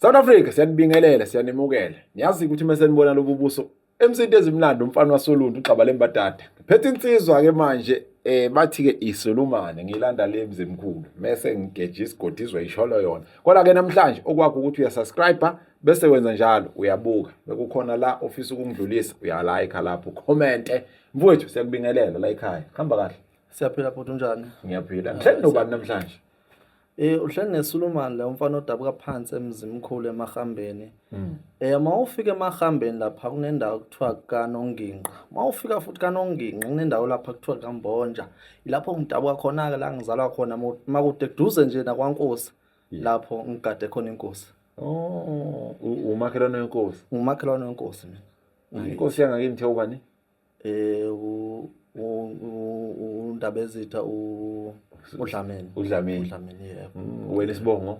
South Africa siyanibingelela siyanimukela. Niyazi ukuthi mase nibona lobu buso emsinto ezimnandi umfana waSoluntu uXaba lembadada. Phethe insizwa ke manje bathi ke iSulumane ngilanda le mzimkhulu. Mase ngigeje isigodi izwe isholo yona. Kodwa ke namhlanje okwakho ukuthi uyasubscribe bese wenza njalo uyabuka. Bekukhona la office ukungidlulisa uyalike lapho comment. Mfowethu siyakubingelela la ekhaya. Khamba kahle. Siyaphila bhuti unjani? Ngiyaphila. Ngihleli nobani namhlanje? Uhleli neSulumane la umfana odabuka phansi emzimkhulu emahambeni. Mawufika emahambeni lapha kunendawo kuthiwa kaNonginqa. Mawufika futhi kaNonginqa kunendawo lapha kuthiwa kaMbonja. Ilapho ngidabuka khona ke la ngizalwa khona makude kuduze nje nakwaNkosi. Lapho ngigade khona inkosi. Oh, umakhelwane wenkosi. Ngumakhelwane wenkosi mina. Inkosi yangakini thiwa ubani? Undabezitha uDlamini. uDlamini. uDlamini yebo. Wena isibongo?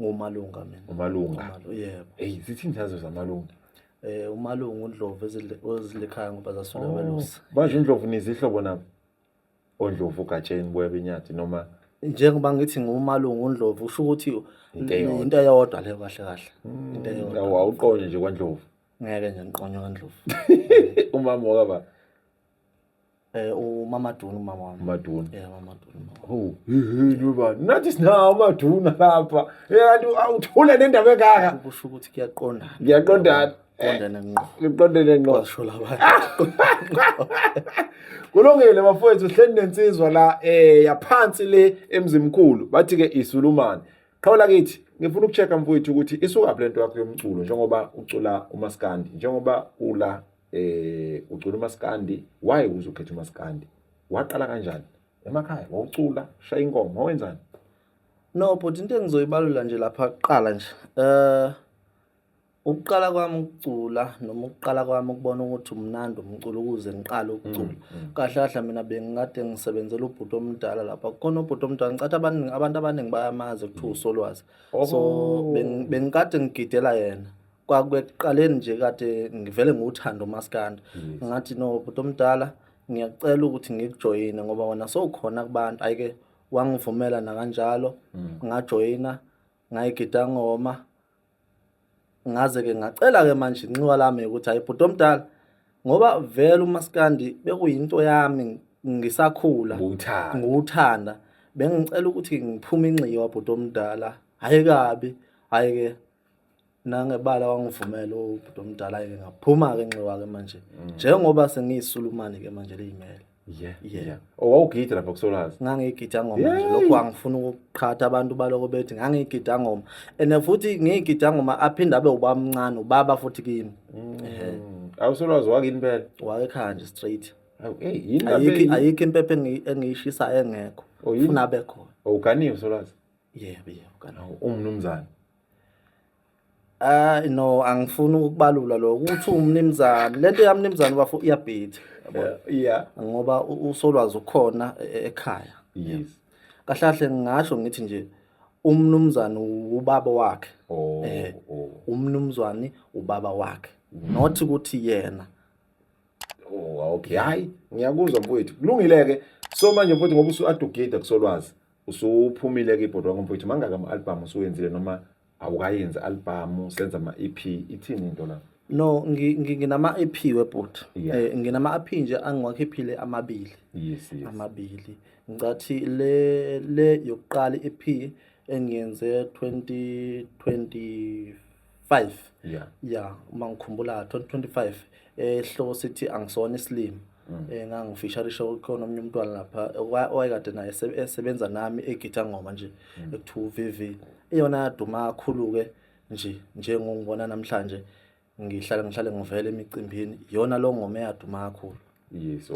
Ngumalunga mina. Umalunga. Yebo. Hey, sithi inzazo zamalunga. Umalunga uNdlovu ezilikhaya ngoba zasula welusi. Manje uNdlovu nizihlobo nabo. ONdlovu uGatsheni boyabenyathi noma Njengoba ngithi ngumalunga uNdlovu usho ukuthi into eyodwa leyo kahle kahle. Into eyodwa. awuqonje nje kwaNdlovu. Ngeke nje ngiqonye kaNdlovu. Umama wakaba uMamaduna umama wami. Maduna. Yeah, Mamaduna. Oh, nobani. Nathi sinawo Maduna lapha. Kanti awuthule nendaba ekaka. Kusho ukuthi kuyaqondana. Ngiyaqondana. Qondana ngqo. Ngiqondene ngqo. Washo labantu. Kulungile bafowethu uhleli nensizwa la yaphansi le emzimkhulu bathi ke iSulumane. Khawula kithi ngifuna ukuchecka mfowethu ukuthi isuka phi lento yakho yomculo njengoba ucula uMaskandi njengoba ula ucula uMaskandi why uzukhetha uMaskandi waqala kanjani emakhaya wawucula shaya ingoma wenzani? No, but into engizoyibalula nje lapha kuqala nje. Ukuqala kwami ukucula noma ukuqala kwami ukubona ukuthi umnandi umculo ukuze ngiqale ukucula. Kahle kahle mina bengikade ngisebenzela ubhuti omdala lapha. Kukhona ubhuti omdala ngicathi abantu abaningi bayamazi kuthiwa uSolwazi. So bengikade ngigidela yena. Kwakuqaleni nje kade ngivele nguthando uMaskandi. Ngathi no ubhuti omdala ngiyacela ukuthi ngikujoyine ngoba wona sowukhona kubantu ayike wangivumela na kanjalo ngajoyina ngayigida ngoma ngaze ke ngacela ke manje inxiwa lami ukuthi hayi bhuti omdala ngoba vele uMaskandi bekuyinto yami ngisakhula nguthanda bengicela ukuthi ngiphume inxiwa bhuti omdala hayi kabi hayi ke nangebala wangivumela ubhuti omdala ke ngaphuma ke inxiwa ke manje njengoba sengiyiSulumane ke manje leyimele. Yeah. Wawugida lapha kuSolwazi. Ngangigida ngoma nje lokho angifuna ukuqhatha abantu baloko bethi ngangigida ngoma and futhi ngigida ngoma aphinda abe ubamncane ubaba futhi kimi. AwuSolwazi wakini phela? Wayekhaya nje straight. Hey, yini ayikho impepho engiyishisa engekho. Ufuna abe khona. Uganiwe uSolwazi? Yebo uganiwe. Umnumzane. No angifuni ukubalula lo ukuthi umnimzane lento yamnimzane bafu iyabhitha. Yeah. Ngoba uSolwazi ukhona ekhaya. Yes. Kahle ngisho ngithi nje umnumzane ubaba wakhe. Umnumzane ubaba wakhe. Not ukuthi yena. Okay. Hayi, ngiyakuzwa mfowethu. Kulungile-ke. So manje mfowethu ngoba usu-advocate kuSolwazi, usuphumile ke ibhodwa ngomfowethu mangaka ama-album usuwenzile noma awukayenza album senza ama-EP ithini into la? No, nginama EP webhot. Nginama EP nje angwakhiphile amabili. Yes. Amabili. Ngicathi le yokuqala EP engiyenze 2025. Yeah, uma ngikhumbula 2025 ehloko sithi angisona islim. Ngangifisharisha khona omnye umntwana lapha owayekade naye esebenza nami egitha ngoma nje ekuthiwa uVV. Iyona yaduma kakhulu ke njengongibona namhlanje ngihlale ngivele emicimbini yona lo ngoma eyaduma kakhulu. Yes.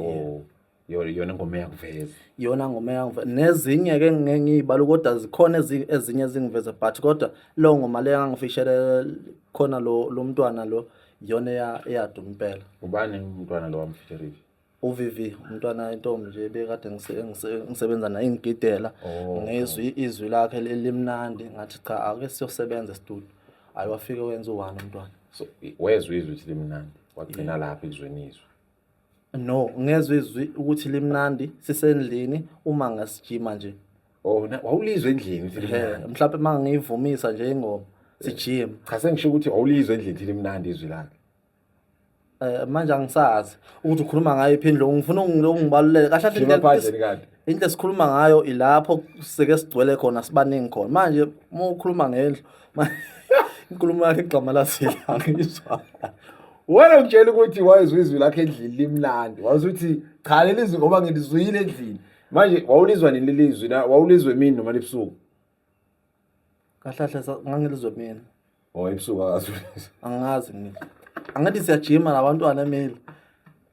Yona ngoma yakuveza. Yona ngoma yakuveza nezinye ke ngiyibala kodwa zikhona ezinye ezingiveza but kodwa lo ngoma le ngangifishele khona lo mntwana lo yona eyaduma impela. Ubani umntwana lo wamfisherisha? uVV umntwana intombi nje bekade ngisebenza naye ngigidela ngezwi izwi lakhe limnandi ngathi cha ake siyosebenza studio ayiwafike wenza u1 umntwana. So wezwe izwi ukuthi limnandi wagcina lapha ekuzweni izwi? No, ngezwe izwi ukuthi limnandi sisendlini uma ngasijima nje. Wawulizwe endlini ukuthi limnandi? Mhlawumbe mangangivumisa nje ingoma sijima. Cha sengisho ukuthi awulizwe endlini thina imnandi izwi lakhe. Manje angisazi ukuthi ukhuluma ngayo iphindlo ngifuna ngibaluleke kahle Shima phandle kanti. into esikhuluma ngayo ilapho sike sigcwele khona sibaningi khona manje uma ukhuluma ngendlu inkulumo yakhe igama lasila ngizwa Wena ungitshela ukuthi wayezwe izwi lakhe endlini limnandi. Wazuthi cha lelizwi ngoba ngilizwile endlini. Manje wawulizwa nini lelizwi na wawulizwe mini noma libusuku? kahle ngangilizwe mina Ebusuku akazulizwa. angazi mina angathi siyajima nabantwana emini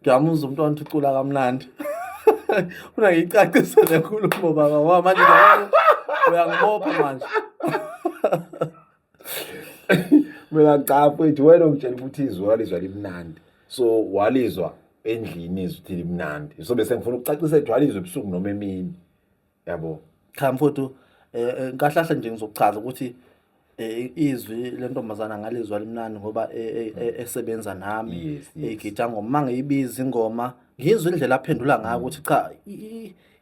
ngiyamuza umntwana uthi ucula kamnandi una ngicacisa lenkulumo baba wa manje uyangibopha manje Mina cha mfethu wena ungitshela ukuthi izwi walizwa limnandi. So walizwa endlini izwi thi limnandi. So bese ngifuna ukucacisa ukuthi walizwa ebusuku noma emini. Yabo. cha mfuthu kahle nje ngizokuchaza ukuthi izwi lentombazana ngalizwa limnandi ngoba esebenza nami egida ngoma mangiyibiza ingoma ngizwe indlela aphendula ngayo ukuthi cha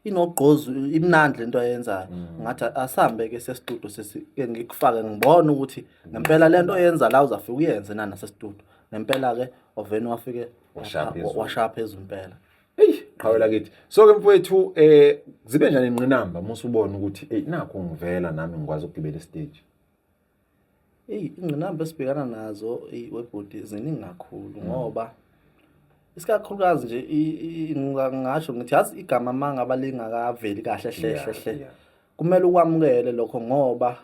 inogqozi imnandi lento ayenzayo ngathi asambe ke sestudio sesike ngikufake ngibona ukuthi ngempela lento oyenza la uzafika uyenze nana sestudio ngempela ke oveni wafike washaya phezulu impela Qhawela kithi. So ke mfowethu zibe njani ingqinamba musu ubona ukuthi nakho ngivela nami ngikwazi ukugibela stage. Ingqinamba esibhekana nazo webhodi ziningi kakhulu ngoba isikakhulukazi nje ngingasho ngithi yazi igama manga abalingakaveli kahle hle kumele ukwamukele lokho ngoba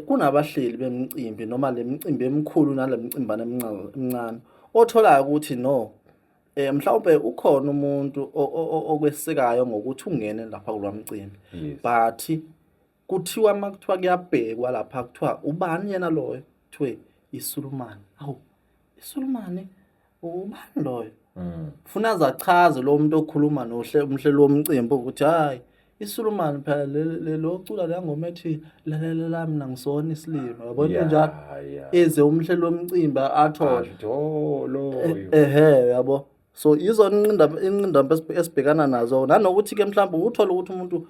kunabahleli bemicimbi noma lemicimbi emikhulu nalemicimbana emincane otholayo ukuthi no mhlawumbe ukhona umuntu okwesekayo ngokuthi ungene lapha kulwamcimbi but kuthiwa makuthiwa kuyabhekwa lapha kuthiwa ubani yena loyo kuthiwe iSulumane awu iSulumane ubani loyo ufuna azachaze lo muntu okhuluma umhleli womcimbi ukuthi hayi iSulumane phela lo cula la ngoma ethi lalela mina ngisona isilimo yabona njalo eze umhleli womcimbi athole loyo yabo so izona inqindamba esibhekana nazo nanokuthi ke mhlawumbe uthola ukuthi umuntu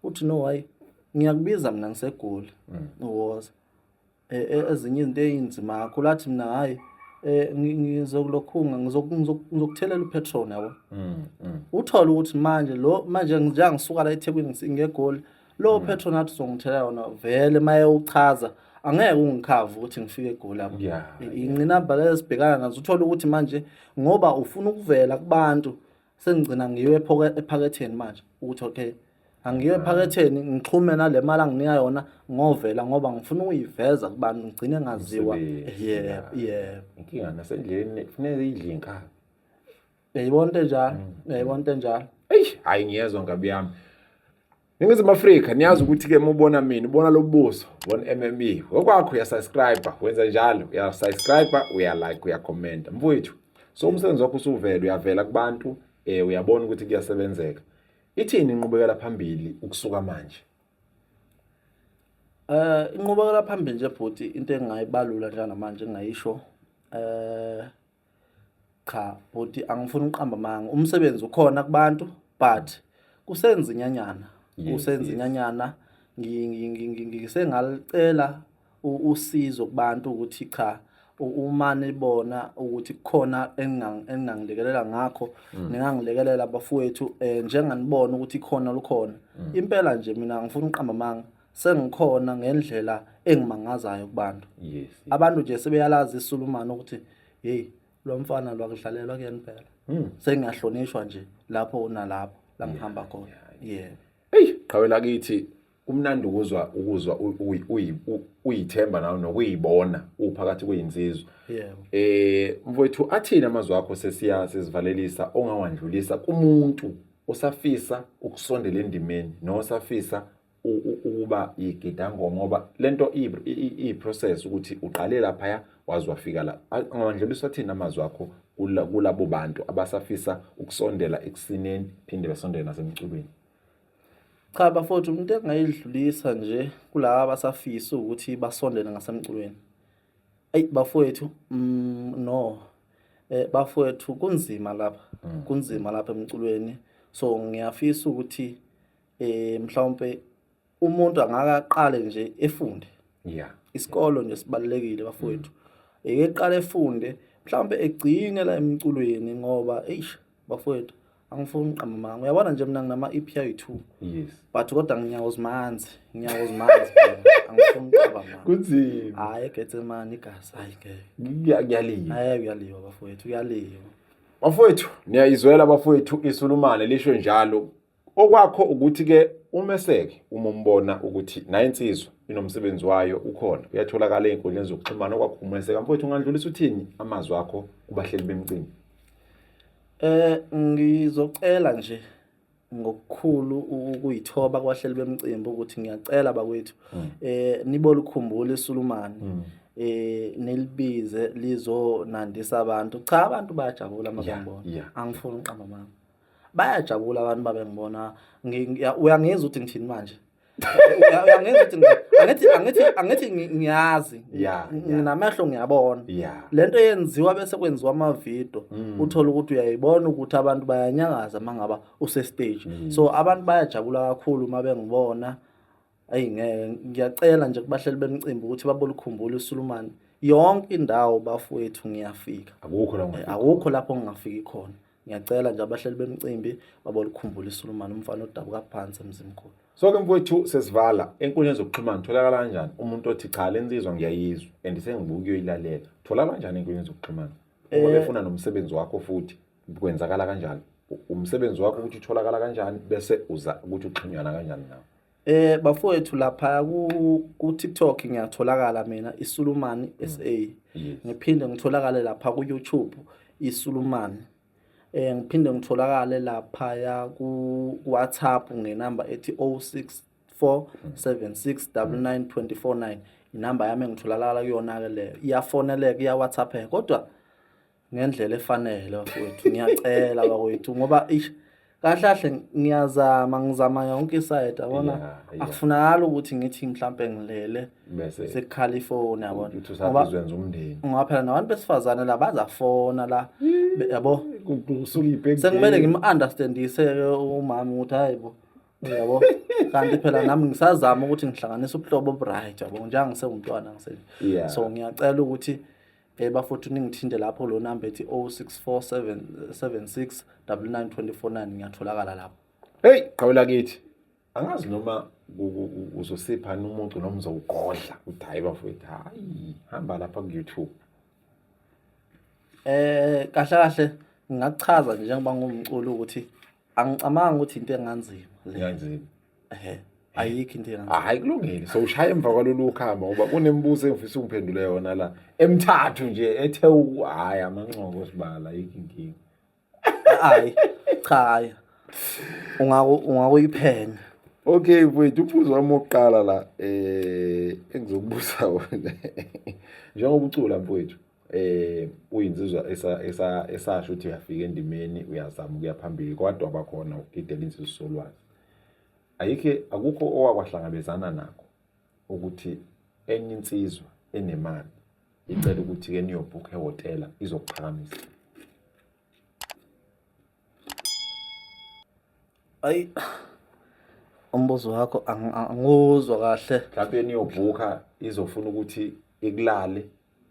uthi no hayi ngiyakubiza mina ngisegoli uwoza ezinye izinto ezinzima kakhulu athi mina hayi ngizokulokhunga ngizokuthelela upetrol yabo uthola ukuthi manje ngisuka la eThekwini ngegoli lo petrol nathi uzongithela yona vele maye uchaza angeke ungikhava ukuthi ngifike egoli yabo inqinamba lesibhekana nazo uthola ukuthi manje ngoba ufuna ukuvela kubantu sengigcina ngiwe ephaketheni manje ukuthi okay angiye ephaketheni ngixhume nale mali anginika yona ngovela ngoba ngifuna ukuyiveza kubantu ngigcine ngaziwa inkinga nasendleleni kufanele idle inkaba yayibona into njalo hayi ngiyezwa ngabi yami Ningizimu Afrika niyazi ukuthi ke mubona mina ubona lobuso ubona MME okwakho uyasubscribe wenza njalo uyasubscribe uyalike uyacomment mfowethu so umsebenzi wakho usuvela uyavela kubantu uyabona ukuthi kuyasebenzeka ithini inqubekela phambili ukusuka manje inqubekela phambili nje bhuti into engayibalula njalo manje ngayisho cha bhuti angifuni uqamba manga umsebenzi ukhona kubantu but kusenza inyanyana ngisengalicela usizo kubantu ukuthi cha uma nibona ukuthi kukhona engangilekelela ngakho ningangilekelela bafowethu njenganibona ukuthi khona lukhona impela nje mina ngifuna uqamba manga sengikhona ngendlela engimangazayo kubantu abantu nje sebeyalazi iSulumane ukuthi hey lo mfana lwakudlalelwa kuyena impela sengiyahlonishwa nje lapho nalapho la ngihamba khona qhawela kithi umnandi ukuzwa uyithemba nawe nokuyibona uphakathi kwezinsizwa mfowethu athina amazwi akho sesivalelisa ongawandlulisa kumuntu osafisa ukusondela endimeni nosafisa ukuba igidangoma ngoba lento iprocess ukuthi uqale lapha wazi wafika la angawandlulisa athina amazwi akho kulabo bantu abasafisa ukusondela ekusineni phinde besondele nasemculweni cha bafowethu umuntu engayidlulisa nje kulabo abasafisa ukuthi basondele ngasemculweni bafowethu no bafowethu kunzima lapha emculweni so ngiyafisa ukuthi mhlawumbe umuntu angakaqale nje efunde isikolo nje sibalekile bafowethu eke qale efunde mhlawumbe egcine la emculweni ngoba bafowethu angifuni uqamba manga uyabona nje mina nginama EP ayi2 yes but kodwa nginyawo zimanzi angifuni uqamba manga kunzima hayi Gethsemane igazi hayi kuyaliwa hayi kuyaliwa bafowethu kuyaliwa bafowethu niyayizwela bafowethu iSulumane lisho njalo okwakho ukuthi ke umeseke uma umbona ukuthi nayo insizwa inomsebenzi wayo ukhona uyatholakala einkundleni zokuxhumana okwakho umeseke mfowethu ungandlulisa uthini amazwi akho kubahleli bemcimbi ngizocela nje ngokukhulu ukuyithoba kwahleli bemcimbi ukuthi ngiyacela bakwethu nibole ukukhumbula iSulumane nelibize lizonandisa abantu cha abantu bayajabula mabengibona angifuni uqamba mama bayajabula abantu babengibona uyangizwa ukuthi ngithini manje uyangizwa ukuthi angithi ngiyazi nginamehlo ngiyabona lento yenziwa bese kwenziwa amavidiyo uthola ukuthi uyayibona ukuthi abantu bayanyakaza mangaba use stage so abantu bayajabula kakhulu mabengibona ngiyacela nje kubahleli bemcimbi ukuthi babole ukukhumbula iSulumane yonke indawo bafowethu ngiyafika akukho lapho ngingafiki khona ngiyacela nje abahleli bemcimbi babole ukukhumbula iSulumane umfana odabuka phansi emzimkhulu so ke mfowethu sesivala enkundleni zokuxhumana tholakala kanjani umuntu othi cha lensizwa ngiyayizwa and sengibuka uyoyilalela tholakala kanjani enkundleni zokuxhumana uma befuna nomsebenzi wakho futhi kwenzakala kanjani umsebenzi wakho ukuthi utholakala kanjani bese uza ukuthi uxhunyana kanjani nawe bafowethu lapha ku TikTok ngiyatholakala mina iSulumane SA ngiphinde ngitholakale lapha ku YouTube iSulumane ngiphinde ngitholakale lapha ya ku WhatsApp ngenamba ethi 0647699249 inamba yami ngitholakala kuyona ke leyo iyafoneleka iya WhatsApp kodwa ngendlela efanele bafowethu ngiyacela bakwethu ngoba kahle ngizama yonke iside yabona akufunakala ukuthi ngithi mhlambe ngilele seCalifornia yabona ngoba uzenza umndeni ngoba nabantu besifazane la bazafona la yabo kusuka ibheki sengimele ngim-understandise umama ukuthi hayibo yabo kanti phela nami ngisazama ukuthi ngihlanganise ubuhlobo obright yabo njengangisengumntwana ngisele so ngiyacela ukuthi bafuthu ningithinde lapho lo number ethi 0647699249 ngiyatholakala lapho hey qhawela kithi angazi noma uzosipha umuntu noma uzowugodla uthi hayi bafowethu hayi hamba lapha ku YouTube kahle ngingachaza nje njengoba ngumculi ukuthi angicamanga ukuthi into enganzima ngiyanzima ayikho into enganzima hayi kulungile so ushaya emva kwalolu khamba ngoba kunembuzo engifisa ungiphendule yona la emithathu nje ethe hayi amanqoko sibala ayikho inkinga hayi cha ungakuyiphenya okay mfowethu umbuzo wami oqala la engizokubuza wona njengoba ucula mfowethu uyinsizwa esasho ukuthi uyafika endimeni uyazama ukuya phambili kodwa abakhona ukugidela insizwa solwazi akukho owakwahlangabezana nakho ukuthi enye insizwa enemali icela ukuthi ke niyobook ehotela izokuphakamisa ayi umbuzo wakho anguzwa kahle mhlawumbe niyobooka izofuna ukuthi ikulale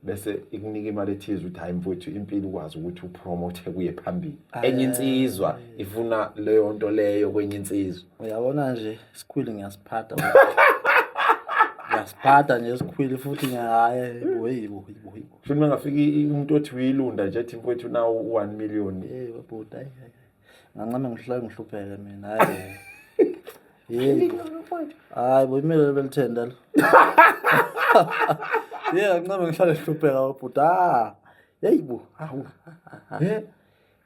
bese ikunika imali ethize ukuthi hayi mfowethu impilo ukwazi ukuthi upromote kuye phambili enye insizwa ifuna leyo nto leyo kwenye insizwa uyabona nje isikhwili ngiyasiphatha nje isikhwili futhi hayi boyibo futhi mangafika umuntu othi uyilunda nje ethi mfowethu nawo 1 million webhuta ngancame ngihlupheke mina hayi hayi boyimele belithenda lo ngancame ngihlale ngihlupheka webhuta yeyibo hawu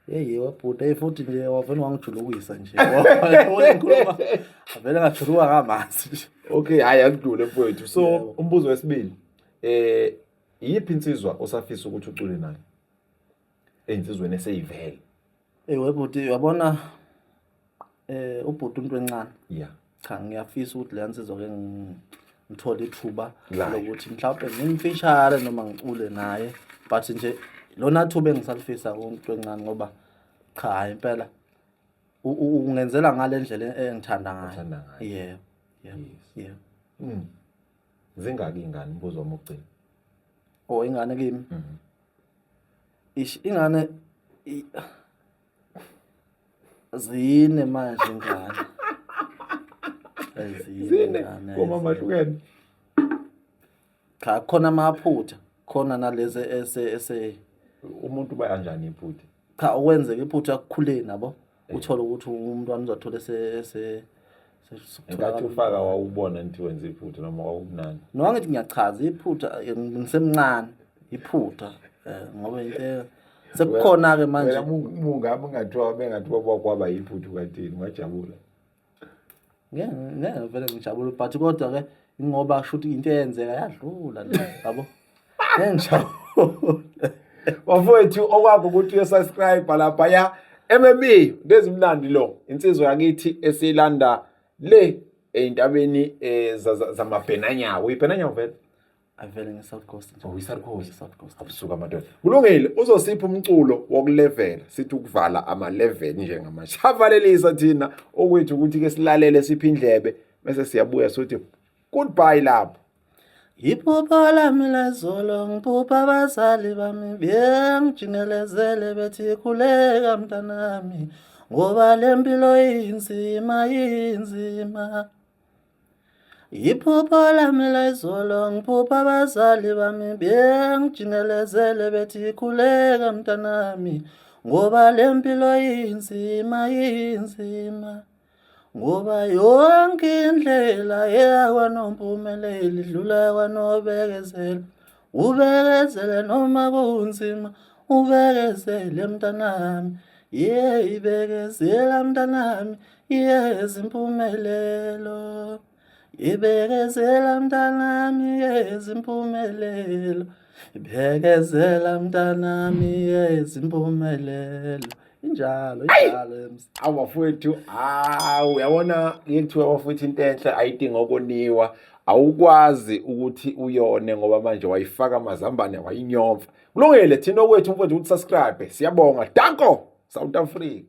webhuta futhi nje wavena wangijulukisa nje wabona ngikhuluma avele ngajuluka ngamasi nje okay hayi akudlule mfowethu so umbuzo wesibili iyiphi insizwa osafisa ukuthi ucule nayo einsizweni eseyivele webhuti uyabona ubhuti umuntu encane cha ngiyafisa ukuthi le insizwa ke ngithola ithuba lokuthi mhlawumbe ngimfishale noma ngicule naye but nje lona thuba engisalifisa umuntu encane ngoba cha impela ungenzela ngale ndlela engithanda ngayo yebo Zingaki ingane mbuzo wami ugcina? Oh, ingane kimi. Ingane zine manje ingane. Zine uma mahlukene. Cha khona amaphutha, khona nalezi ese Umuntu bayanjani iphutha? cha okwenzeka iphutha ekukhuleni nabo. Uthola ukuthi umntwana uzothola ese Engathi ufaka wawubona nithi wenza iphutha noma wawubunani. Noma ngithi ngiyachaza iphutha ngisemncane iphutha ngoba into sekukhona ke manje. Wena mungabe ungathiwa bengathiwa kwaba yiphutha kathini ngajabula. Ngeke vele ngijabule but kodwa ke ngoba shuthi into eyenzeka yadlula nje yabo. Ngijabule. Bafowethu okwakho ukuthi uyesubscribe lapha ya MMB ndezimnandi lo insizwa yakithi esilanda le eintabeni zamabhenanyawo. Uyibhenanyawo vele? Avele ngeSouth Coast nje. Uyisouth Coast. South Coast. Abusuka madoda. Kulungile uzosipha umculo wokulevela sithi ukuvala ama level njengamashavalelisa thina okwethu ukuthi ke silalele siphindlebe bese siyabuya sothi goodbye lapho. Iphupho lami lezolo ngiphupha abazali bami bengijingelezele bethi khuleka mntanami ngoba lempilo inzima. Iphupho lami lezolo ngiphupha abazali bami bengijingelezele bethi khuleka mntanami ngoba lempilo inzima. Ngoba yonke indlela yakwaNompumelelo idlula kwanobekezela. Ubekezele noma kunzima, ubekezele mntanami. Ibekezela mntanami, yeza impumelelo. Ibekezela mntanami, yeza impumelelo. Ibekezela mntanami, yeza impumelelo. Injalo. Awafowethu uyabona ngikuthiwa wafowethu into enhle ayidinga ukoniwa. Awukwazi ukuthi uyone ngoba manje wayifaka amazambane wayinyomfa. Kulungile thina okwethu mfowethu ukuthi subscribe. Siyabonga. Danko South Africa.